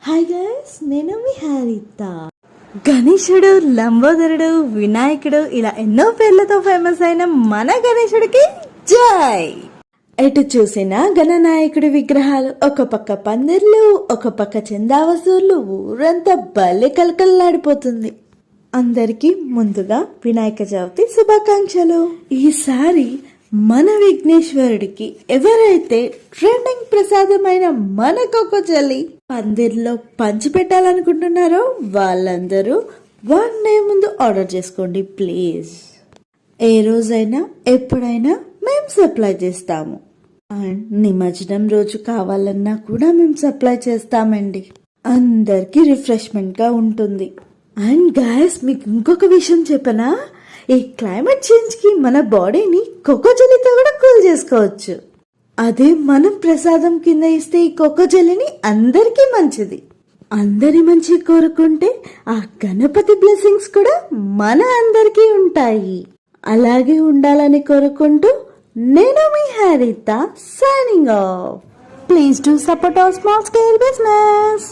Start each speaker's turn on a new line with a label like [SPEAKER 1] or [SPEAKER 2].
[SPEAKER 1] Hi guys, నేను మీ హారిత. గణేశుడు, లంబోదరుడు, వినాయకుడు ఇలా ఎన్నో పేర్లతో ఫేమస్ అయిన మన గణేశుడికి జై. ఎటు చూసినా గణనాయకుడి విగ్రహాలు, ఒక పక్క పందిర్లు, ఒక పక్క చందా వసూళ్లు, ఊరంతా భలే కలకల్లాడిపోతుంది. అందరికీ ముందుగా వినాయక చవితి శుభాకాంక్షలు. ఈసారి మన విఘ్నేశ్వరుడికి ఎవరైతే ట్రెండింగ్ ప్రసాదమైన మన కోకోజెల్లీ పందిర్లో పంచి పెట్టాలనుకుంటున్నారో వాళ్ళందరూ 1 డే ముందు ఆర్డర్ చేసుకోండి ప్లీజ్. ఏ రోజైనా ఎప్పుడైనా మేము సప్లై చేస్తాము. అండ్ నిమజ్జనం రోజు కావాలన్నా కూడా మేము సప్లై చేస్తామండి. అందరికి రిఫ్రెష్మెంట్ గా ఉంటుంది. అండ్ గాయస్, మీకు ఇంకొక విషయం చెప్పనా, ఈ క్లైమేట్ చేంజ్ కి మన బాడీని కోకోజెల్లీతో కూడా కూల్ చేసుకోవచ్చు. అదే మనం ప్రసాదం కింద ఇస్తే ఈ కోకోజెల్లీని అందరికీ మంచిది. అందరి మంచి కోరుకుంటే ఆ గణపతి బ్లెస్సింగ్స్ కూడా మన అందరికీ ఉంటాయి. అలాగే ఉండాలని కోరుకుంటూ నేను మీ Haritha signing off. Please do support our small scale business.